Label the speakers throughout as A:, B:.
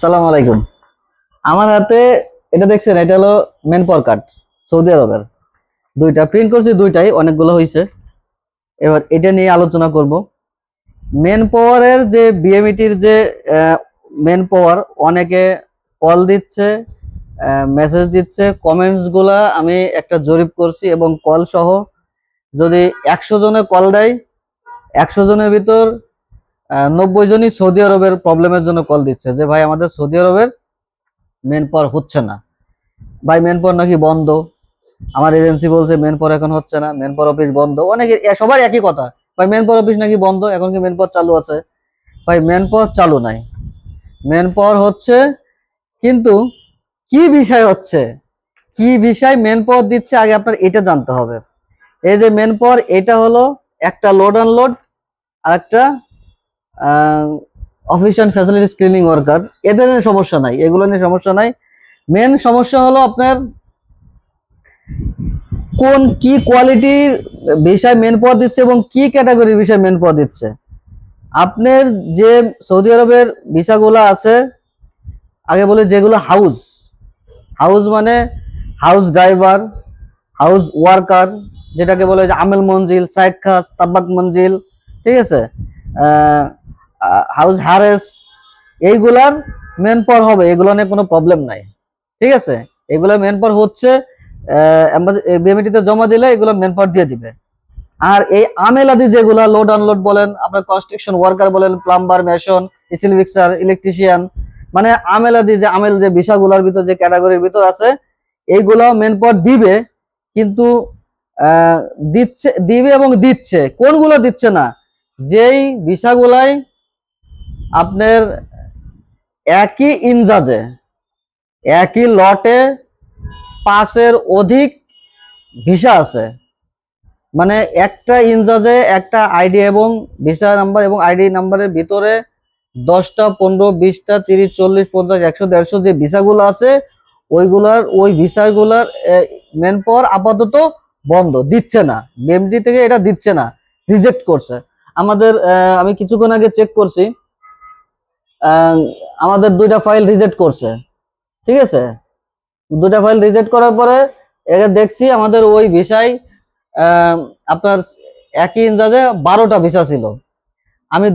A: সালাম আলাইকুম। আমার হাতে এটা দেখছেন, এটা হলো মেন পাওয়ার কার্ড, সৌদি আরবের। দুইটা প্রিন্ট করছি, দুইটাই অনেকগুলো হয়েছে। এবার এটা নিয়ে আলোচনা করব। মেন পাওয়ারের যে বিএমইটির যে মেন পাওয়ার, অনেকে কল দিচ্ছে, মেসেজ দিচ্ছে, কমেন্টস গুলা আমি একটা জরিপ করছি এবং কল সহ। যদি 100 জনের কল দেয়, 100 জনের ভিতর 90 জনই সৌদি আরবের প্রবলেমের জন্য কল দিচ্ছে, যে ভাই আমাদের সৌদি আরবের মেন পাওয়ার হচ্ছে না, ভাই মেন পাওয়ার নাকি বন্ধ। আমার এজেন্সি বলছে মেন পাওয়ার এখন হচ্ছে না, মেন পাওয়ার অফিস বন্ধ। অনেকে সবার একই কথা, ভাই মেন পাওয়ার অফিস নাকি বন্ধ, এখন কি মেন পাওয়ার চালু আছে? ভাই মেন পাওয়ার চালু নাই, মেন পাওয়ার হচ্ছে, কিন্তু কি বিষয় হচ্ছে, কি বিষয় মেন পাওয়ার দিচ্ছে, আগে আপনার এটা জানতে হবে। এই যে মেন পাওয়ার, এটা হলো একটা লোড আনলোড আর একটা office and facilities cleaning worker. এদের নিয়ে সমস্যা নাই, এগুলো নিয়ে সমস্যা নাই। মেন সমস্যা হলো আপনার কোন কি কোয়ালিটির বিষয় মেন পাওয়ার দিচ্ছে এবং কি ক্যাটাগরির বিষয় মেন পাওয়ার দিচ্ছে। আপনার যে সৌদি আরবের ভিসাগুলো আছে, আগে বলে যেগুলো হাউস, হাউস মানে হাউস ড্রাইভার, হাউস ওয়ার্কার, যেটাকে বলে যে আমেল মঞ্জিল, সাইড খাস, তাব্বাক মঞ্জিল, ঠিক আছে, হাউস হারেস, এইগুলার মেন পাওয়ার হবে, এগুলো নিয়ে কোনো প্রবলেম নাই। ঠিক আছে, এগুলো মেন পাওয়ার হচ্ছে, বিএমইটিতে জমা দিলে এগুলো মেন পাওয়ার দিয়ে দিবে। আর এই আমেলাদি যেগুলা লোড আনলোড বলেন, আপনার কনস্ট্রাকশন ওয়ার্কার বলেন, plumber, mason, still fixer, electrician, মানে আমেলাদি যে আমেল যে বিষয়গুলোর ভিতর যে ক্যাটাগরির ভিতর আছে, এইগুলো মেন পাওয়ার দিবে। কিন্তু দিচ্ছে, দিবে এবং দিচ্ছে, কোনগুলো দিচ্ছে না, যেই বিষয়গুলাই আপনার একই ইনজাজে, একই লটে 5-এর অধিক ভিসা আছে, মানে একটা ইনজাজে একটা আইডি এবং ভিসা নাম্বার এবং আইডি নাম্বারের ভিতরে 10টা, 15, 20টা, 30, 40, 50, 100, 150 যে ভিসাগুলো আছে, ওই ভিসাগুলার মেন পাওয়ার আপাতত বন্ধ, দিচ্ছে না। বিএমটি থেকে এটা দিচ্ছে না, রিজেক্ট করছে। আমাদের আমি কিছুক্ষণ আগে চেক করছি, আমাদের 2টা ফাইল রিজেক্ট করছে। ঠিক আছে, 2টা ফাইল রিজেক্ট করার পরে এখানে দেখছি আমাদের ওই ভিসায় আপনার একই ইনজাজে 12টা ভিসা ছিল। আমি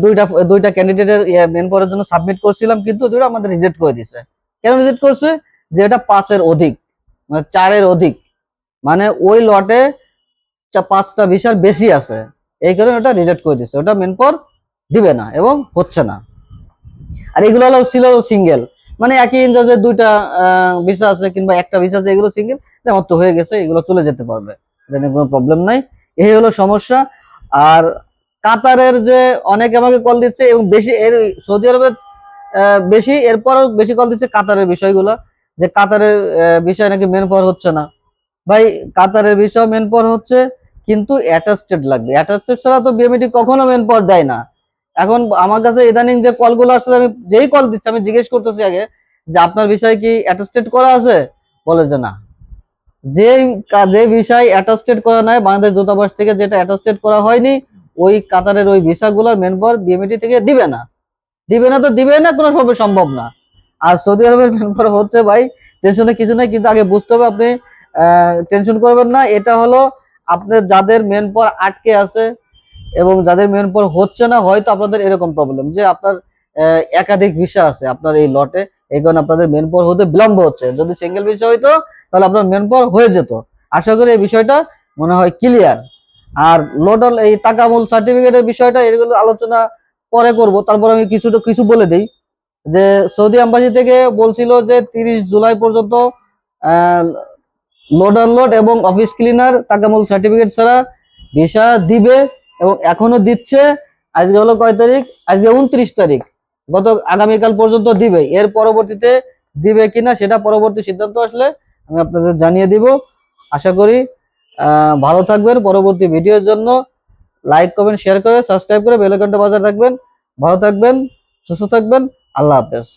A: দুইটা ক্যান্ডিডেটের মেন পাওয়ারের জন্য সাবমিট করছিলাম, কিন্তু দুইটা আমাদের রিজেক্ট করে দিয়েছে। কেন রিজেক্ট করছে? যে এটা 5-এর অধিক, মানে 4-এর অধিক, মানে ওই লটে 5টা ভিসার বেশি আছে, এই কারণে ওটা রিজেক্ট করে দিচ্ছে, ওটা মেন পাওয়ার দিবে না এবং হচ্ছে না। আর এগুলো হলো ছিল সিঙ্গেল, মানে একই ইনজাজে 2টা ভিসা আছে কিংবা একটা ভিসা আছে, এগুলো সিঙ্গেল, আমার তো হয়ে গেছে, এগুলো চলে যেতে পারবে, এটা নিয়ে কোনো প্রবলেম নাই। এই হলো সমস্যা। আর কাতারের যে অনেকে আমাকে কল দিচ্ছে এবং বেশি, এর সৌদি আরবের বেশি, এরপরও বেশি কল দিচ্ছে কাতারের বিষয়গুলো, যে কাতারের বিষয় নাকি মেন পাওয়ার হচ্ছে না। ভাই কাতারের বিষয় মেন পাওয়ার হচ্ছে, কিন্তু অ্যাটাস্টেড লাগবে, অ্যাটাস্টেড ছাড়া তো বিএমইটি কখনো মেন পাওয়ার দেয় না। এখন আমার কাছে ইদানিং যে কলগুলো আসলে, আমি যেই কল দিচ্ছি আমি জিজ্ঞেস করতেছি আগে যে আপনার বিষয় কি অ্যাটাস্টেড করা আছে, বলে যে না। যে বিষয় অ্যাটাস্টেড করা নাই, বাংলাদেশ দূতাবাস থেকে যেটা অ্যাটাস্টেড করা হয়নি, ওই কাতারের ওই ভিসাগুলোর মেন পাওয়ার বিএমইটি থেকে দিবে না। দিবে না তো দিবে না, কোনো ভাবে সম্ভব না। আর সৌদি আরবের মেন পাওয়ার হচ্ছে, ভাই টেনশনে কিছু নাই, কিন্তু আগে বুঝতে হবে, আপনি টেনশন করবেন না। এটা হলো আপনার যাদের মেন পাওয়ার আটকে আছে এবং যাদের মেন পাওয়ার হচ্ছে না, হয়তো আপনাদের এরকম প্রবলেম যে আপনার একাধিক ভিসা আছে আপনার এই লটে, এই কারণে আপনাদের মেন পাওয়ার হতে বিলম্ব হচ্ছে। যদি সিঙ্গেল ভিসা হইতো তাহলে আপনার মেন পাওয়ার হয়ে যেত। আশা করি এই বিষয়টা মনে হয় ক্লিয়ার। আর লোডাল এই তাকামুল সার্টিফিকেটের বিষয়টা, এগুলো আলোচনা পরে করব। তারপর আমি কিছু বলে দিই যে সৌদি আম্বাসি থেকে বলছিল যে 30 জুলাই পর্যন্ত লোড আনলোড এবং অফিস ক্লিনার তাকামুল সার্টিফিকেট ছাড়া ভিসা দিবে, এবং এখনো দিচ্ছে। আজকে হলো কয় তারিখ? আজকে 29 তারিখ। আগামীকাল পর্যন্ত দিবে। এর পরবর্তীতে দিবে কিনা সেটা পরবর্তী সিদ্ধান্ত আসলে আমি আপনাদের জানিয়ে দিব। আশা করি ভালো থাকবেন। পরবর্তী ভিডিওর জন্য লাইক, কমেন্ট, শেয়ার করে, সাবস্ক্রাইব করে বেল আইকনটা বাজায় রাখবেন। ভালো থাকবেন, সুস্থ থাকবেন। আল্লাহ হাফেজ।